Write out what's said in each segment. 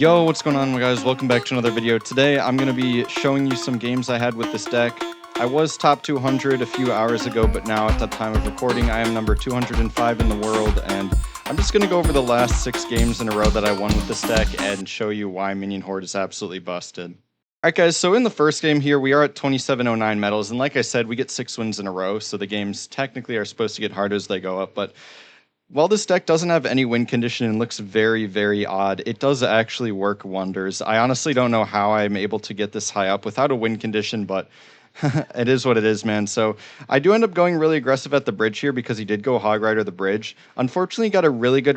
Yo, what's going on, guys? Welcome back to another video. Today, I'm going to be showing you some games I had with this deck. I was top 200 a few hours ago, but now at the time of recording, I am number 205 in the world, and I'm just going to go over the last 6 games in a row that I won with this deck and show you why Minion Horde is absolutely busted. Alright guys, so in the first game here, we are at 2709 medals, and like I said, we get 6 wins in a row, so the games technically are supposed to get harder as they go up, but while this deck doesn't have any win condition and looks very, very odd, it does actually work wonders. I honestly don't know how I'm able to get this high up without a win condition, but it is what it is, man. So I do end up going really aggressive at the bridge here because he did go Hog Rider the bridge. Unfortunately, got a really good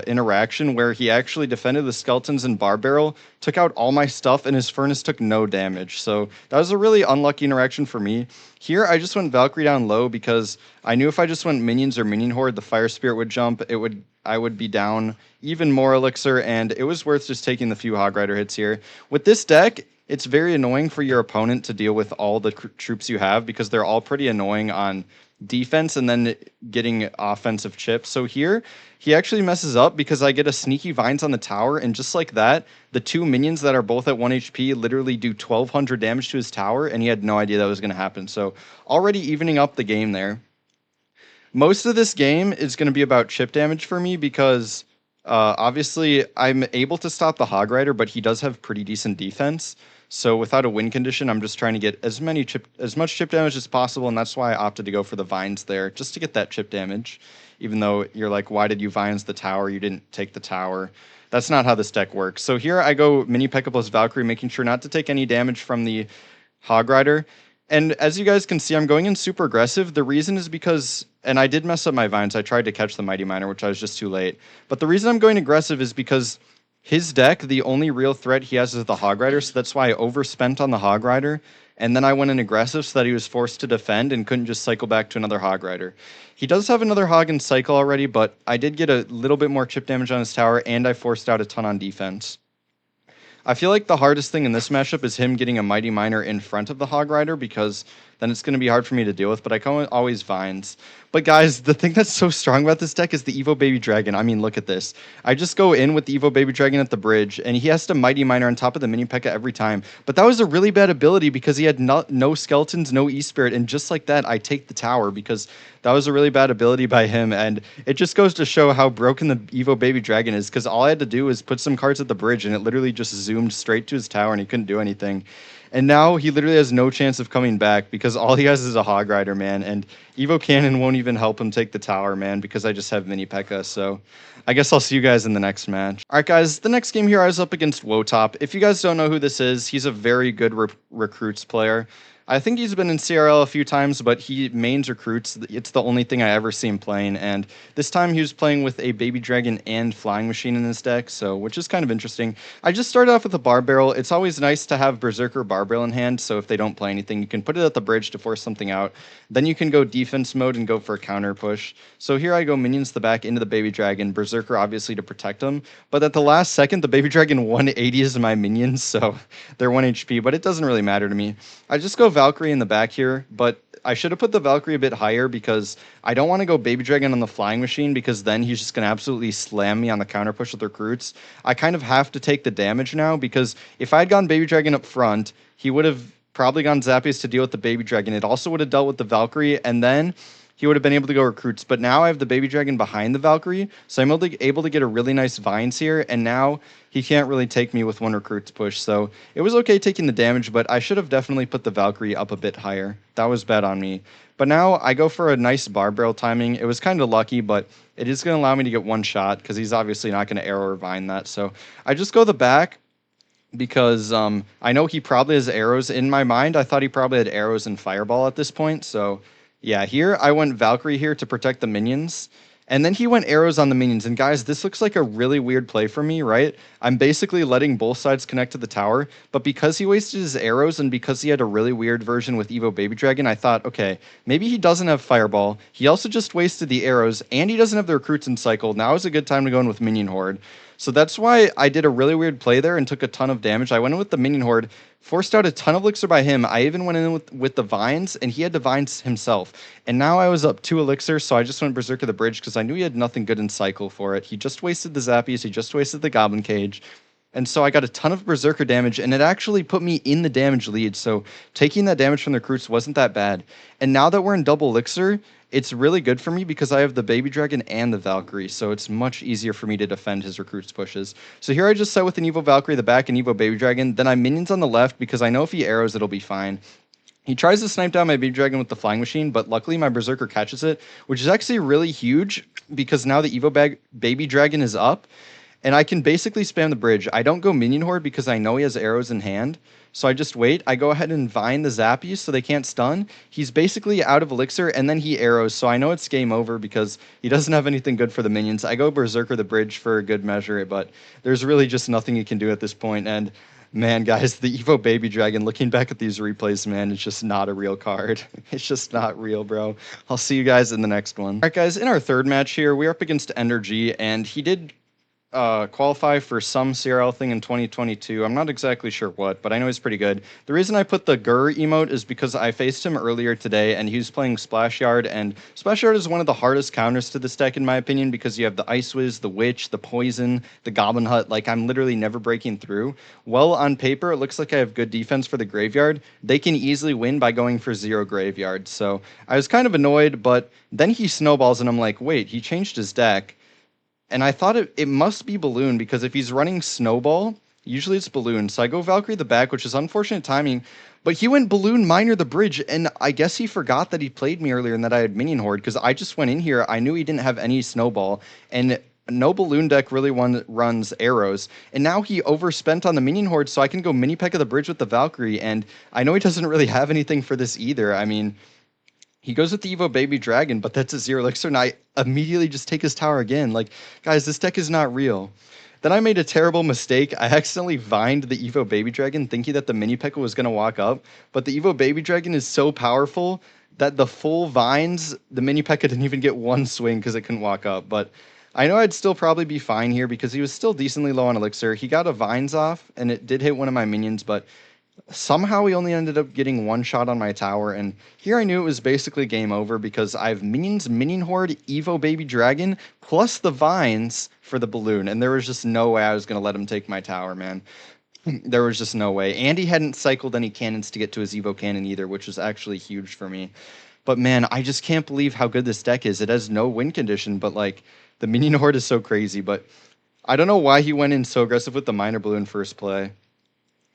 interaction where he actually defended the skeletons and bar barrel, took out all my stuff, and his furnace took no damage. So that was a really unlucky interaction for me. Here, I just went Valkyrie down low because I knew if I just went minions or minion horde, the fire spirit would jump. I would be down even more elixir, and it was worth just taking the few Hog Rider hits here. With this deck, it's very annoying for your opponent to deal with all the troops you have because they're all pretty annoying on defense and then getting offensive chips. So here, he actually messes up because I get a sneaky vines on the tower, and just like that, the 2 minions that are both at 1 HP literally do 1200 damage to his tower, and he had no idea that was going to happen. So already evening up the game there. Most of this game is going to be about chip damage for me because obviously I'm able to stop the Hog Rider, but he does have pretty decent defense. So without a win condition, I'm just trying to get as much chip damage as possible, and that's why I opted to go for the vines there, just to get that chip damage. Even though you're like, why did you vines the tower? You didn't take the tower. That's not how this deck works. So here I go Mini P.E.K.K.A plus Valkyrie, making sure not to take any damage from the Hog Rider. And as you guys can see, I'm going in super aggressive. The reason is because, and I did mess up my vines. I tried to catch the Mighty Miner, which I was just too late. But the reason I'm going aggressive is because his deck, the only real threat he has is the Hog Rider, so that's why I overspent on the Hog Rider, and then I went in aggressive so that he was forced to defend and couldn't just cycle back to another Hog Rider. He does have another Hog in cycle already, but I did get a little bit more chip damage on his tower, and I forced out a ton on defense. I feel like the hardest thing in this matchup is him getting a Mighty Miner in front of the Hog Rider, because then it's going to be hard for me to deal with, but I can always vines. But guys, the thing that's so strong about this deck is the Evo Baby Dragon. I mean, look at this. I just go in with the Evo Baby Dragon at the bridge, and he has to Mighty Miner on top of the Mini P.E.K.K.A every time. But that was a really bad ability because he had no skeletons, no E-Spirit, and just like that, I take the tower because that was a really bad ability by him, and it just goes to show how broken the Evo Baby Dragon is, because all I had to do was put some cards at the bridge, and it literally just zoomed straight to his tower, and he couldn't do anything. And now he literally has no chance of coming back because all he has is a Hog Rider, man. And Evo Cannon won't even help him take the tower, man, because I just have Mini P.E.K.K.A. So I guess I'll see you guys in the next match. All right, guys, the next game here I was up against Wotop. If you guys don't know who this is, he's a very good recruits player. I think he's been in CRL a few times, but he mains recruits. It's the only thing I ever see him playing, and this time he was playing with a Baby Dragon and Flying Machine in his deck, so which is kind of interesting. I just started off with a Bar Barrel. It's always nice to have Berserker Bar Barrel in hand, so if they don't play anything, you can put it at the bridge to force something out. Then you can go defense mode and go for a counter push. So here I go minions to the back into the Baby Dragon, Berserker obviously to protect him, but at the last second, the Baby Dragon 180s my minions, so they're 1 HP, but it doesn't really matter to me. I just go Valkyrie in the back here, but I should have put the Valkyrie a bit higher because I don't want to go Baby Dragon on the Flying Machine because then he's just going to absolutely slam me on the counter push with recruits. I kind of have to take the damage now because if I had gone Baby Dragon up front, he would have probably gone Zappius to deal with the Baby Dragon. It also would have dealt with the Valkyrie, and then he would have been able to go recruits. But now I have the Baby Dragon behind the Valkyrie, so I'm able to get a really nice vines here, and now he can't really take me with 1 recruits push. So it was okay taking the damage, but I should have definitely put the Valkyrie up a bit higher. That was bad on me. But now I go for a nice bar barrel timing. It was kind of lucky, but it is going to allow me to get 1 shot because he's obviously not going to arrow or vine that. So I just go the back because I know he probably has arrows. In my mind, I thought he probably had arrows and fireball at this point, so yeah, here I went Valkyrie here to protect the minions, and then he went arrows on the minions. And guys, this looks like a really weird play for me, right? I'm basically letting both sides connect to the tower, but because he wasted his arrows and because he had a really weird version with Evo Baby Dragon, I thought, okay, maybe he doesn't have Fireball. He also just wasted the arrows, and he doesn't have the recruits in cycle. Now is a good time to go in with Minion Horde. So that's why I did a really weird play there and took a ton of damage. I went in with the Minion Horde, forced out a ton of elixir by him. I even went in with the vines, and he had the vines himself. And now I was up 2 elixir, so I just went Berserker the bridge because I knew he had nothing good in cycle for it. He just wasted the Zappies, he just wasted the Goblin Cage. And so I got a ton of Berserker damage, and it actually put me in the damage lead. So taking that damage from the recruits wasn't that bad. And now that we're in double elixir, it's really good for me because I have the Baby Dragon and the Valkyrie. So it's much easier for me to defend his recruits pushes. So here I just set with an Evo Valkyrie the back and Evo Baby Dragon. Then I minions on the left because I know if he arrows, it'll be fine. He tries to snipe down my Baby Dragon with the Flying Machine, but luckily my Berserker catches it, which is actually really huge because now the Evo Baby Dragon is up. And I can basically spam the bridge. I don't go Minion Horde because I know he has arrows in hand. So I just wait. I go ahead and Vine the Zappies so they can't stun. He's basically out of Elixir, and then he arrows. So I know it's game over because he doesn't have anything good for the minions. I go Berserker the bridge for a good measure, but there's really just nothing you can do at this point. And man, guys, the Evo Baby Dragon, looking back at these replays, man, it's just not a real card. It's just not real, bro. I'll see you guys in the next one. All right, guys, in our third match here, we're up against Endergy, and he did qualify for some CRL thing in 2022. I'm not exactly sure what, but I know he's pretty good. The reason I put the Gur emote is because I faced him earlier today, and he was playing Splash Yard, and Splash Yard is one of the hardest counters to this deck, in my opinion, because you have the Ice Wiz, the Witch, the Poison, the Goblin Hut. Like, I'm literally never breaking through. Well, on paper, it looks like I have good defense for the Graveyard. They can easily win by going for 0 Graveyard, so I was kind of annoyed, but then he snowballs, and I'm like, wait, he changed his deck. And I thought it must be Balloon, because if he's running Snowball, usually it's Balloon. So I go Valkyrie the back, which is unfortunate timing. But he went Balloon Miner the bridge, and I guess he forgot that he played me earlier and that I had Minion Horde, because I just went in here. I knew he didn't have any Snowball, and no Balloon deck really runs arrows. And now he overspent on the Minion Horde, so I can go Mini Peck of the bridge with the Valkyrie, and I know he doesn't really have anything for this either. I mean, he goes with the Evo Baby Dragon, but that's a 0 elixir, and I immediately just take his tower again. Like, guys, this deck is not real. Then I made a terrible mistake. I accidentally vined the Evo Baby Dragon, thinking that the Mini P.E.K.K.A. was going to walk up, but the Evo Baby Dragon is so powerful that the full vines, the Mini P.E.K.K.A. didn't even get one swing because it couldn't walk up. But I know I'd still probably be fine here because he was still decently low on elixir. He got a vines off, and it did hit one of my minions, but somehow he only ended up getting one shot on my tower, and here I knew it was basically game over because I have minions, Minion Horde, Evo Baby Dragon, plus the vines for the balloon, and there was just no way I was going to let him take my tower, man. There was just no way. And he hadn't cycled any cannons to get to his Evo cannon either, which was actually huge for me. But man, I just can't believe how good this deck is. It has no win condition, but like, the Minion Horde is so crazy, but I don't know why he went in so aggressive with the Miner Balloon first play.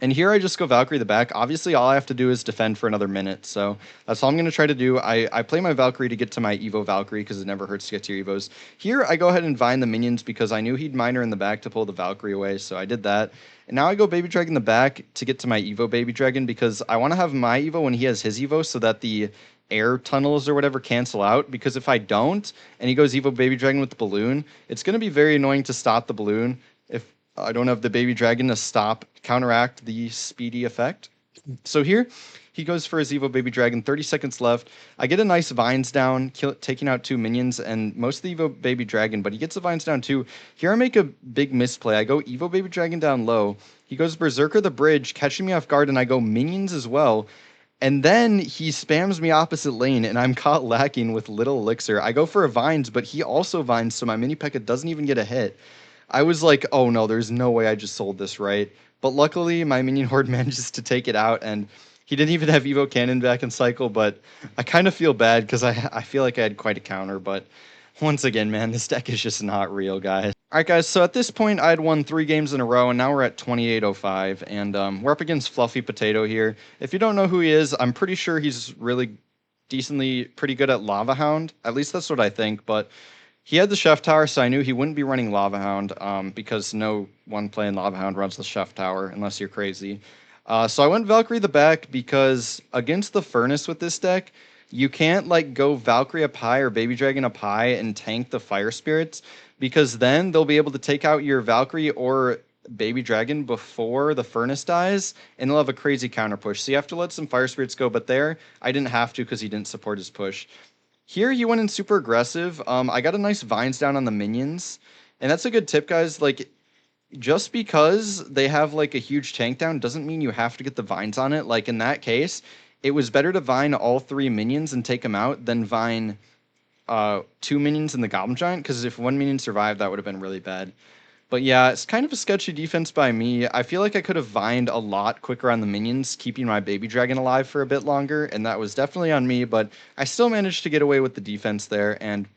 And here I just go Valkyrie the back. Obviously, all I have to do is defend for another minute, so that's all I'm going to try to do. I play my Valkyrie to get to my Evo Valkyrie, because it never hurts to get to your Evos. Here, I go ahead and Vine the minions, because I knew he'd Miner in the back to pull the Valkyrie away, so I did that. And now I go Baby Dragon the back to get to my Evo Baby Dragon, because I want to have my Evo when he has his Evo, so that the air tunnels or whatever cancel out, because if I don't, and he goes Evo Baby Dragon with the balloon, it's going to be very annoying to stop the balloon if I don't have the Baby Dragon to counteract the speedy effect. So here, he goes for his Evo Baby Dragon, 30 seconds left. I get a nice Vines down, taking out 2 minions, and most of the Evo Baby Dragon, but he gets the Vines down too. Here I make a big misplay. I go Evo Baby Dragon down low. He goes Berserker the bridge, catching me off guard, and I go minions as well. And then he spams me opposite lane, and I'm caught lacking with little elixir. I go for a Vines, but he also Vines, so my Mini P.E.K.K.A. doesn't even get a hit. I was like, oh no, there's no way I just sold this right. But luckily, my Minion Horde manages to take it out, and he didn't even have Evo Cannon back in cycle, but I kind of feel bad because I feel like I had quite a counter, but once again, man, this deck is just not real, guys. All right, guys, so at this point, I had won 3 games in a row, and now we're at 2805, and we're up against Fluffy Potato here. If you don't know who he is, I'm pretty sure he's really decently pretty good at Lava Hound. At least that's what I think, but he had the Chef Tower, so I knew he wouldn't be running Lava Hound, because no one playing Lava Hound runs the Chef Tower, unless you're crazy. So I went Valkyrie the back, because against the Furnace with this deck, you can't like go Valkyrie up high or Baby Dragon up high and tank the Fire Spirits, because then they'll be able to take out your Valkyrie or Baby Dragon before the Furnace dies, and they'll have a crazy counter push. So you have to let some Fire Spirits go, but there, I didn't have to because he didn't support his push. Here, he went in super aggressive. I got a nice Vines down on the minions. And that's a good tip, guys. Like, just because they have, like, a huge tank down doesn't mean you have to get the Vines on it. Like, in that case, it was better to Vine all 3 minions and take them out than Vine 2 minions in the Goblin Giant. Because if 1 minion survived, that would have been really bad. But yeah, it's kind of a sketchy defense by me. I feel like I could have vined a lot quicker on the minions, keeping my baby dragon alive for a bit longer, and that was definitely on me, but I still managed to get away with the defense there, and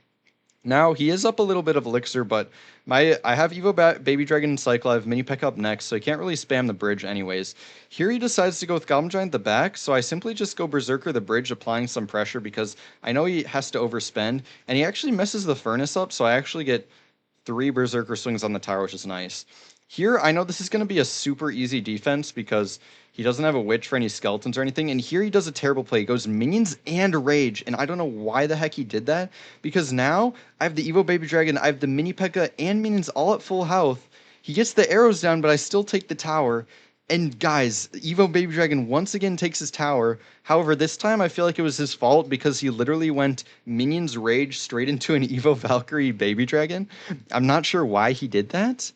now he is up a little bit of elixir, but I have Evo Baby Dragon and Cycle. I have Mini Peck up next, so he can't really spam the bridge anyways. Here he decides to go with Goblin Giant at the back, so I simply just go Berserker the bridge, applying some pressure because I know he has to overspend, and he actually messes the furnace up, so I actually get 3 Berserker swings on the tower, which is nice. Here, I know this is going to be a super easy defense because he doesn't have a Witch for any skeletons or anything, and here he does a terrible play. He goes Minions and Rage, and I don't know why the heck he did that, because now I have the Evo Baby Dragon, I have the Mini P.E.K.K.A. and Minions all at full health. He gets the arrows down, but I still take the tower, and guys, Evo Baby Dragon once again takes his tower. However, this time I feel like it was his fault because he literally went Minions Rage straight into an Evo Valkyrie Baby Dragon. I'm not sure why he did that.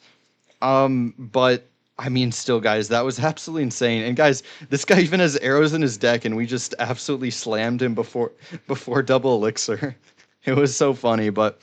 But I mean, still, guys, that was absolutely insane. And guys, this guy even has arrows in his deck, and we just absolutely slammed him before double elixir. It was so funny, but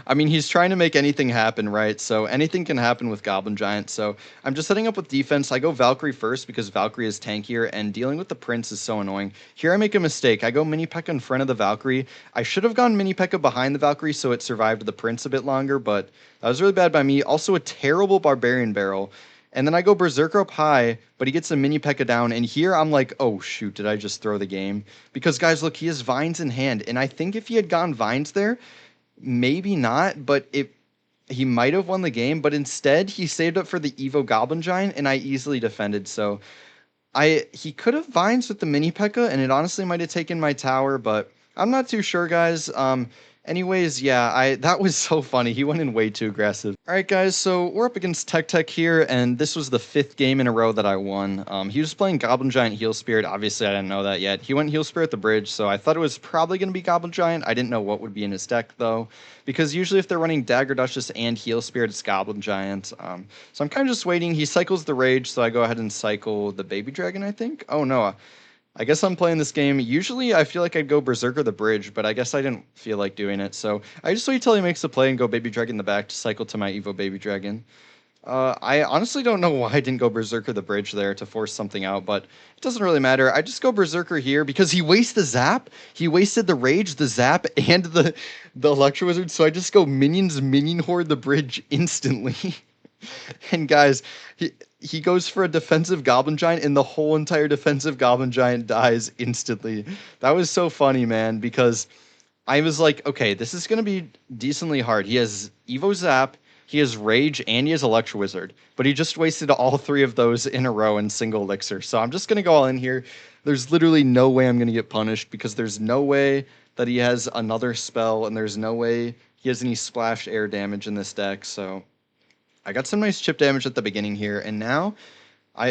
I mean, he's trying to make anything happen, right? So anything can happen with Goblin Giant. So I'm just setting up with defense. I go Valkyrie first because Valkyrie is tankier, and dealing with the Prince is so annoying. Here I make a mistake. I go Mini P.E.K.K.A. in front of the Valkyrie. I should have gone Mini P.E.K.K.A. behind the Valkyrie so it survived the Prince a bit longer, but that was really bad by me. Also a terrible Barbarian Barrel. And then I go Berserker up high, but he gets a Mini P.E.K.K.A. down, and here I'm like, oh shoot, did I just throw the game? Because guys, look, he has Vines in hand, and I think if he had gone Vines there, maybe not, but he might have won the game, but instead he saved up for the Evo Goblin Giant, and I easily defended. So he could have Vines with the Mini P.E.K.K.A., and it honestly might have taken my tower, but I'm not too sure, guys. Anyways, yeah, that was so funny. He went in way too aggressive. All right, guys, so we're up against Tech here, and this was the 5th game in a row that I won. He was playing Goblin Giant Heal Spirit. Obviously, I didn't know that yet. He went Heal Spirit the bridge, so I thought it was probably going to be Goblin Giant. I didn't know what would be in his deck, though, because usually if they're running Dagger Duchess and Heal Spirit, it's Goblin Giant. So I'm kind of just waiting. He cycles the Rage, so I go ahead and cycle the Baby Dragon, I think. Oh, no. I guess I'm playing this game. Usually I feel like I'd go Berserker the bridge, but I guess I didn't feel like doing it. So I just wait till he makes the play and go Baby Dragon in the back to cycle to my Evo Baby Dragon. I honestly don't know why I didn't go Berserker the bridge there to force something out, but it doesn't really matter. I just go Berserker here because he wastes the Zap. He wasted the Rage, the Zap, and the Electro Wizard, so I just go Minions Minion Horde the bridge instantly. And guys, he goes for a defensive Goblin Giant, and the whole entire defensive Goblin Giant dies instantly. That was so funny, man, because I was like, okay, this is going to be decently hard. He has Evo Zap, he has Rage, and he has Electro Wizard, but he just wasted all 3 of those in a row in single elixir. So I'm just going to go all in here. There's literally no way I'm going to get punished because there's no way that he has another spell, and there's no way he has any splash air damage in this deck, so I got some nice chip damage at the beginning here, and now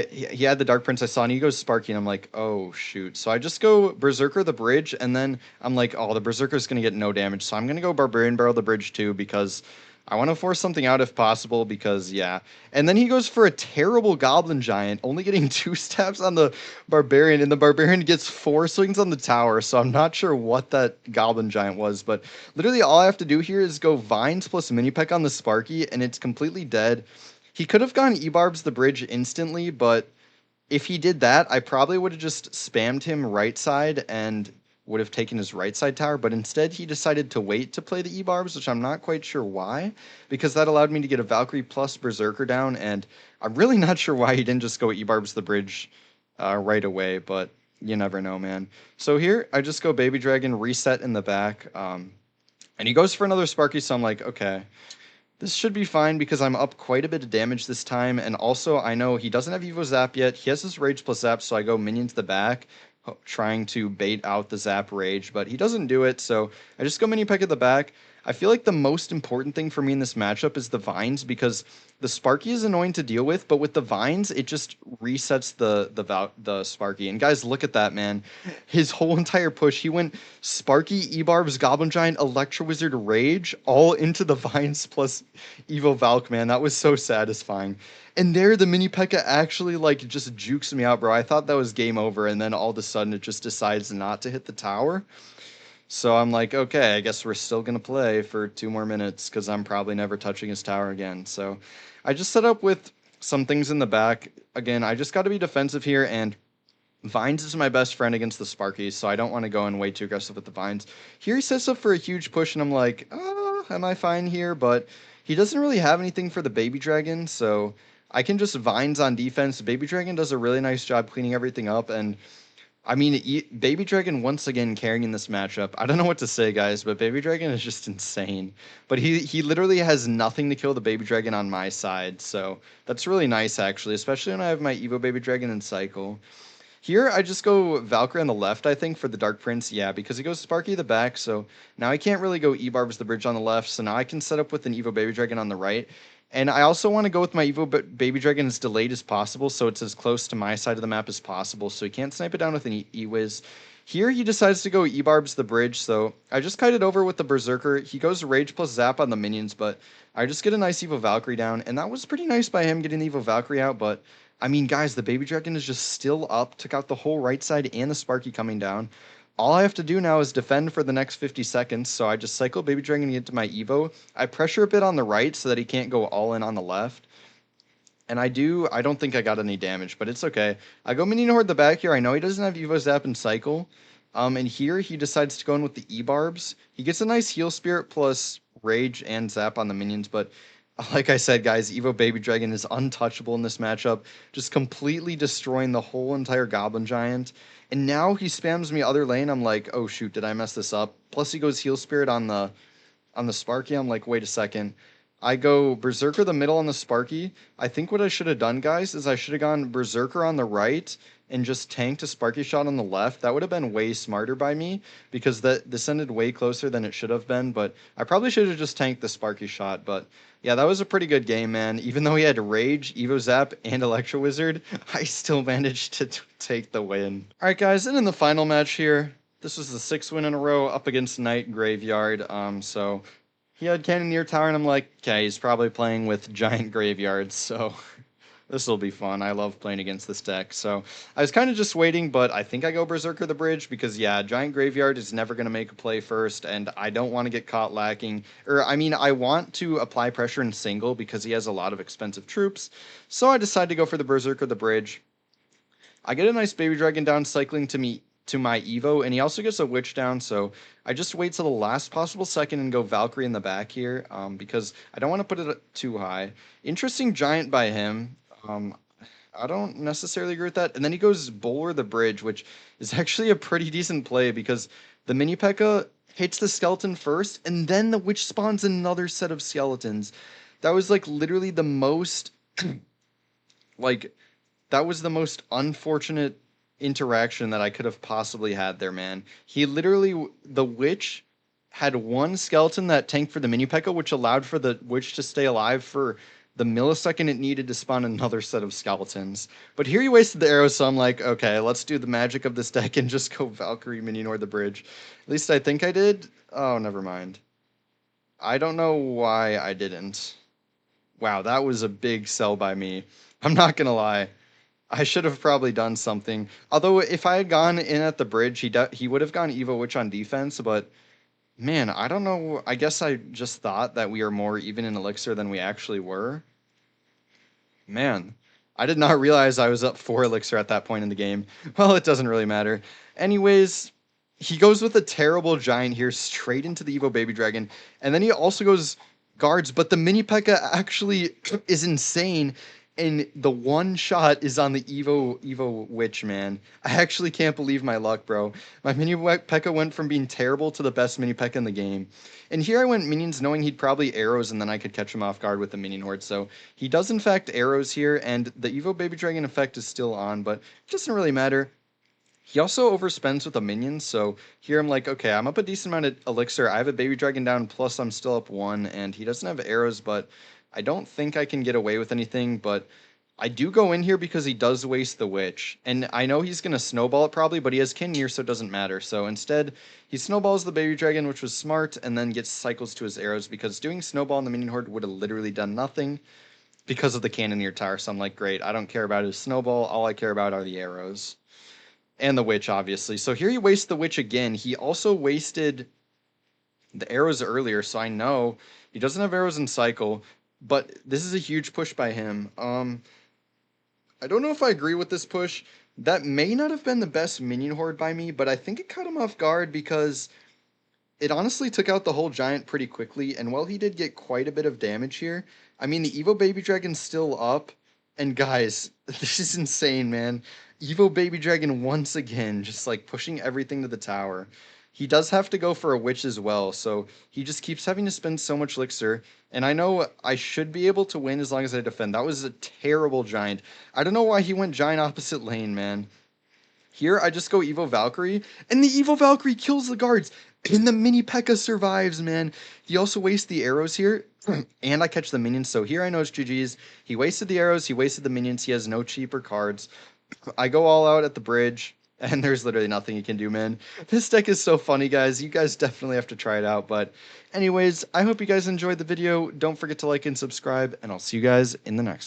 he had the Dark Prince I saw, and he goes Sparky, and I'm like, oh, shoot. So I just go Berserker the bridge, and then I'm like, oh, the Berserker's going to get no damage, so I'm going to go Barbarian Barrel the bridge too, because I want to force something out if possible, because, yeah. And then he goes for a terrible Goblin Giant, only getting 2 stabs on the Barbarian, and the Barbarian gets 4 swings on the tower, so I'm not sure what that Goblin Giant was, but literally all I have to do here is go Vines plus Mini Peck on the Sparky, and it's completely dead. He could have gone E-Barbs the bridge instantly, but if he did that, I probably would have just spammed him right side and would have taken his right side tower, but instead he decided to wait to play the E-Barbs, which I'm not quite sure why, because that allowed me to get a Valkyrie plus Berserker down, and I'm really not sure why he didn't just go E-Barbs the bridge right away, but you never know, man. So here, I just go Baby Dragon, reset in the back, and he goes for another Sparky, so I'm like, okay, this should be fine because I'm up quite a bit of damage this time, and also I know he doesn't have Evo Zap yet. He has his Rage plus Zap, so I go Minion to the back, trying to bait out the Zap Rage, but he doesn't do it, so I just go Mini Peck at the back. I feel like the most important thing for me in this matchup is the Vines, because the Sparky is annoying to deal with, but with the Vines, it just resets the Sparky. And guys, look at that, man. His whole entire push, he went Sparky, E-Barbs, Goblin Giant, Electro Wizard, Rage, all into the Vines plus Evo Valk, man. That was so satisfying. And there, the Mini P.E.K.K.A. actually, like, just jukes me out, bro. I thought that was game over, and then all of a sudden it just decides not to hit the tower. So I'm like, okay, I guess we're still gonna play for 2 more minutes because I'm probably never touching his tower again. So I just set up with some things in the back. Again, I just got to be defensive here, and Vines is my best friend against the Sparkies, so I don't want to go in way too aggressive with the Vines. Here he sets up for a huge push, and I'm like, am I fine here? But he doesn't really have anything for the Baby Dragon, so I can just Vines on defense. Baby Dragon does a really nice job cleaning everything up, and I mean, Baby Dragon once again carrying in this matchup. I don't know what to say, guys, but Baby Dragon is just insane. But he literally has nothing to kill the Baby Dragon on my side, so that's really nice, actually, especially when I have my Evo Baby Dragon in cycle. Here, I just go Valkyrie on the left, I think, for the Dark Prince. Yeah, because he goes Sparky the back, so now I can't really go E-Barbs the bridge on the left, so now I can set up with an Evo Baby Dragon on the right. And I also want to go with my Evo Baby Dragon as delayed as possible, so it's as close to my side of the map as possible, so he can't snipe it down with an E-Wiz. Here, he decides to go E-Barbs the bridge, so I just kite it over with the Berserker. He goes Rage plus Zap on the minions, but I just get a nice Evo Valkyrie down, and that was pretty nice by him getting the Evo Valkyrie out, but I mean, guys, the Baby Dragon is just still up, took out the whole right side and the Sparky coming down. All I have to do now is defend for the next 50 seconds, so I just cycle Baby Dragon into my Evo. I pressure a bit on the right so that he can't go all in on the left. And I don't think I got any damage, but it's okay. I go Minion Horde the back here. I know he doesn't have Evo Zap and Cycle. And here he decides to go in with the E-Barbs. He gets a nice Heal Spirit plus Rage and Zap on the minions, but like I said, guys, Evo Baby Dragon is untouchable in this matchup, just completely destroying the whole entire Goblin Giant. And now he spams me other lane. I'm like, oh shoot, did I mess this up? Plus he goes Heal Spirit on the Sparky. I'm like, wait a second. I go Berserker the middle on the Sparky. I think what I should have done, guys, is I should have gone Berserker on the right and just tanked a Sparky shot on the left. That would have been way smarter by me because this ended way closer than it should have been. But I probably should have just tanked the Sparky shot. But yeah, that was a pretty good game, man. Even though he had Rage, Evo Zap, and Electro Wizard, I still managed to take the win. All right, guys, and in the final match here, this was the 6th win in a row up against Knight Graveyard. So he had Cannoneer Tower, and I'm like, okay, he's probably playing with Giant Graveyards, so this will be fun. I love playing against this deck. So I was kind of just waiting, but I think I go Berserker the bridge because, yeah, Giant Graveyard is never going to make a play first, and I don't want to get caught lacking. Or, I mean, I want to apply pressure in single because he has a lot of expensive troops. So I decided to go for the Berserker the bridge. I get a nice Baby Dragon down cycling to my Evo, and he also gets a Witch down, so I just wait till the last possible second and go Valkyrie in the back here, because I don't want to put it too high. Interesting Giant by him. I don't necessarily agree with that. And then he goes Bowler the bridge, which is actually a pretty decent play because the Mini P.E.K.K.A. hits the skeleton first, and then the Witch spawns another set of skeletons. That was like literally the most, like, that was the most unfortunate interaction that I could have possibly had there, man. He literally, the Witch had one skeleton that tanked for the Mini P.E.K.K.A., which allowed for the Witch to stay alive for the millisecond it needed to spawn another set of skeletons. But here he wasted the arrows, so I'm like, okay, let's do the magic of this deck and just go Valkyrie Minion or the bridge. At least I think I did. Oh, never mind. I don't know why I didn't. Wow, that was a big sell by me. I'm not gonna lie. I should have probably done something. Although if I had gone in at the bridge, he would have gone Evo Witch on defense, but man, I don't know. I guess I just thought that we are more even in Elixir than we actually were. Man, I did not realize I was up 4 Elixir at that point in the game. Well, it doesn't really matter. Anyways, he goes with a terrible Giant here straight into the Evo Baby Dragon, and then he also goes Guards, but the Mini P.E.K.K.A. actually is insane, and the one shot is on the Evo Witch, man. I actually can't believe my luck, bro. My Mini P.E.K.K.A. went from being terrible to the best Mini P.E.K.K.A. in the game. And here I went Minions knowing he'd probably arrows, and then I could catch him off guard with the Minion Horde. So he does in fact arrows here, and the Evo Baby Dragon effect is still on, but it doesn't really matter. He also overspends with the minions, so here I'm like, okay, I'm up a decent amount of elixir. I have a Baby Dragon down, plus I'm still up 1, and he doesn't have arrows, but I don't think I can get away with anything, but I do go in here because he does waste the Witch. And I know he's going to snowball it probably, but he has Cannoneer, so it doesn't matter. So instead, he snowballs the Baby Dragon, which was smart, and then gets cycles to his arrows, because doing snowball in the Minion Horde would have literally done nothing because of the Cannoneer Tower. So I'm like, great, I don't care about his snowball. All I care about are the arrows. And the Witch, obviously. So here he wastes the Witch again. He also wasted the arrows earlier, so I know he doesn't have arrows in cycle, but this is a huge push by him. I don't know if I agree with this push. That may not have been the best minion horde by me, but I think it caught him off guard because it honestly took out the whole giant pretty quickly, and while he did get quite a bit of damage here, I mean, the Evo Baby Dragon's still up, and guys, this is insane, man. Evo Baby Dragon once again, just like pushing everything to the tower. He does have to go for a witch as well, so he just keeps having to spend so much elixir, and I know I should be able to win as long as I defend. That was a terrible giant. I don't know why he went giant opposite lane, man. Here, I just go Evo Valkyrie, and the Evo Valkyrie kills the guards, and the Mini P.E.K.K.A. survives, man. He also wastes the arrows here, and I catch the minions, so here I know it's GG's. He wasted the arrows, he wasted the minions, he has no cheaper cards. I go all out at the bridge, and there's literally nothing he can do, man. This deck is so funny, guys. You guys definitely have to try it out, but anyways, I hope you guys enjoyed the video. Don't forget to like and subscribe, and I'll see you guys in the next one.